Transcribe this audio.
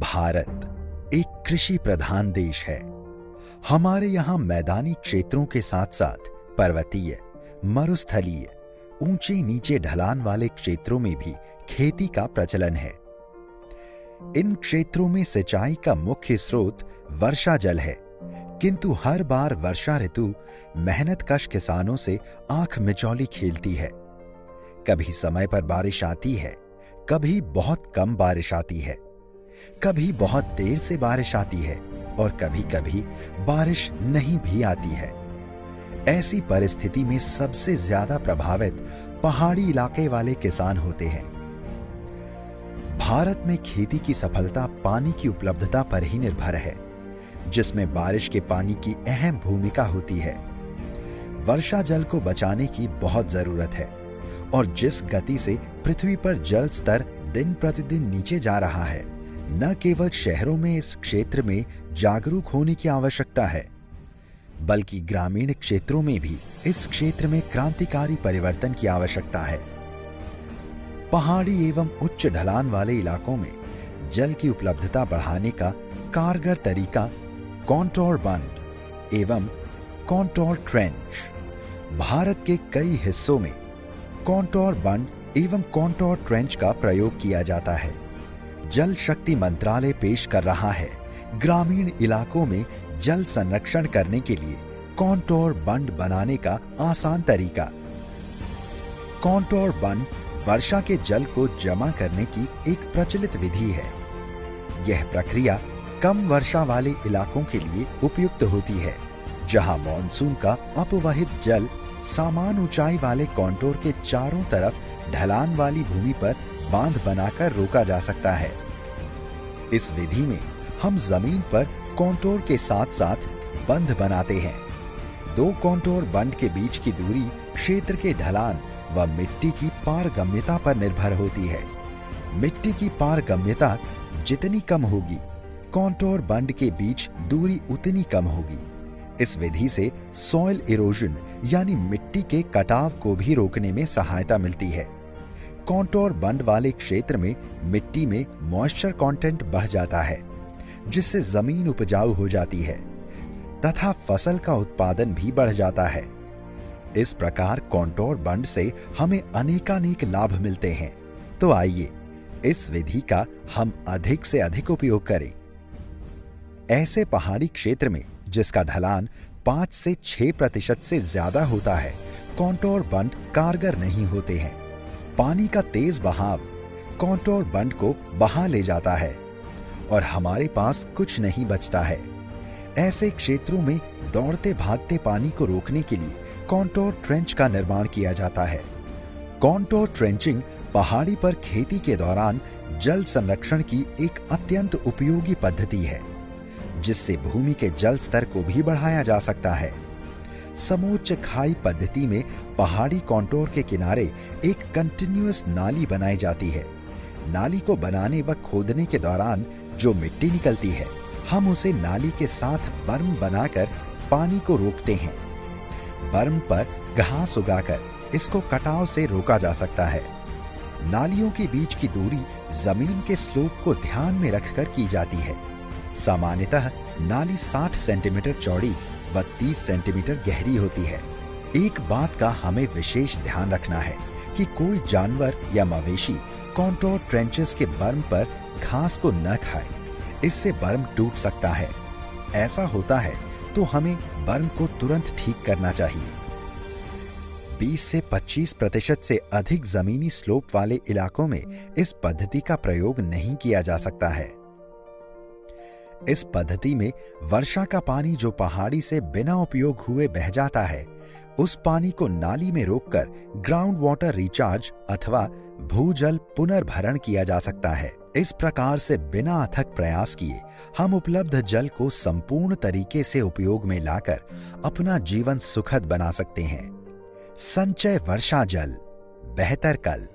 भारत एक कृषि प्रधान देश है। हमारे यहाँ मैदानी क्षेत्रों के साथ साथ पर्वतीय, मरुस्थलीय, ऊंचे नीचे ढलान वाले क्षेत्रों में भी खेती का प्रचलन है। इन क्षेत्रों में सिंचाई का मुख्य स्रोत वर्षा जल है, किंतु हर बार वर्षा ऋतु मेहनतकश किसानों से आंख मिचौली खेलती है। कभी समय पर बारिश आती है, कभी बहुत कम बारिश आती है, कभी बहुत देर से बारिश आती है और कभी कभी बारिश नहीं भी आती है। ऐसी परिस्थिति में सबसे ज्यादा प्रभावित पहाड़ी इलाके वाले किसान होते हैं। भारत में खेती की सफलता पानी की उपलब्धता पर ही निर्भर है, जिसमें बारिश के पानी की अहम भूमिका होती है। वर्षा जल को बचाने की बहुत जरूरत है और जिस गति से पृथ्वी पर जल स्तर दिन प्रतिदिन नीचे जा रहा है, न केवल शहरों में इस क्षेत्र में जागरूक होने की आवश्यकता है, बल्कि ग्रामीण क्षेत्रों में भी इस क्षेत्र में क्रांतिकारी परिवर्तन की आवश्यकता है। पहाड़ी एवं उच्च ढलान वाले इलाकों में जल की उपलब्धता बढ़ाने का कारगर तरीका कॉन्टोर बंद एवं कॉन्टोर ट्रेंच। भारत के कई हिस्सों में कॉन्टोर बंद एवं कॉन्टोर ट्रेंच का प्रयोग किया जाता है। जल शक्ति मंत्रालय पेश कर रहा है ग्रामीण इलाकों में जल संरक्षण करने के लिए कॉन्टोर बंद बनाने का आसान तरीका। कॉन्टोर बंद वर्षा के जल को जमा करने की एक प्रचलित विधि है। यह प्रक्रिया कम वर्षा वाले इलाकों के लिए उपयुक्त होती है, जहां मॉनसून का अपवहित जल समान ऊंचाई वाले कॉन्टोर के चारों तरफ ढलान वाली भूमि पर बांध बनाकर रोका जा सकता है। इस विधि में हम जमीन पर कॉन्टोर के साथ साथ बंध बनाते हैं। दो कॉन्टोर बंध के बीच की दूरी क्षेत्र के ढलान व मिट्टी की पारगम्यता पर निर्भर होती है। मिट्टी की पारगम्यता जितनी कम होगी, कॉन्टोर बंध के बीच दूरी उतनी कम होगी। इस विधि से सॉइल इरोजन यानी मिट्टी के कटाव को भी रोकने में सहायता मिलती है। कॉन्टोर बंद वाले क्षेत्र में मिट्टी में मॉइस्चर कंटेंट बढ़ जाता है, जिससे जमीन उपजाऊ हो जाती है तथा फसल का उत्पादन भी बढ़ जाता है। इस प्रकार कॉन्टोर बंद से हमें अनेकानेक लाभ मिलते हैं। तो आइए इस विधि का हम अधिक से अधिक उपयोग करें। ऐसे पहाड़ी क्षेत्र में जिसका ढलान 5 से 6% से ज्यादा होता है, कॉन्टोर बंद कारगर नहीं होते हैं। पानी का तेज बहाव कॉन्टोर बंद को बहा ले जाता है और हमारे पास कुछ नहीं बचता है। ऐसे क्षेत्रों में दौड़ते भागते पानी को रोकने के लिए कॉन्टोर ट्रेंच का निर्माण किया जाता है। कॉन्टोर ट्रेंचिंग पहाड़ी पर खेती के दौरान जल संरक्षण की एक अत्यंत उपयोगी पद्धति है, जिससे भूमि के जल स्तर को भी बढ़ाया जा सकता है। समोच्च खाई पद्धति में पहाड़ी कॉन्टोर के किनारे एक कंटिन्यूअस नाली बनाई जाती है। नाली को बनाने व खोदने के दौरान जो मिट्टी निकलती है, हम उसे नाली के साथ बर्म बनाकर पानी को रोकते हैं। बर्म पर घास उगाकर इसको कटाव से रोका जा सकता है। नालियों के बीच की दूरी जमीन के स्लोप को ध्यान में रखकर की जाती है। सामान्यतः नाली 60 सेंटीमीटर चौड़ी व 30 सेंटीमीटर गहरी होती है। एक बात का हमें विशेष ध्यान रखना है कि कोई जानवर या मवेशी कॉन्टोर ट्रेंचेस के बर्म पर घास को न खाए, इससे बर्म टूट सकता है। ऐसा होता है तो हमें बर्म को तुरंत ठीक करना चाहिए। 20 से 25% से अधिक जमीनी स्लोप वाले इलाकों में इस पद्धति का प्रयोग नहीं किया जा सकता है। इस पद्धति में वर्षा का पानी जो पहाड़ी से बिना उपयोग हुए बह जाता है, उस पानी को नाली में रोककर ग्राउंड वाटर रिचार्ज अथवा भूजल पुनर्भरण किया जा सकता है। इस प्रकार से बिना अथक प्रयास किए हम उपलब्ध जल को संपूर्ण तरीके से उपयोग में लाकर अपना जीवन सुखद बना सकते हैं। संचय वर्षा जल, बेहतर कल।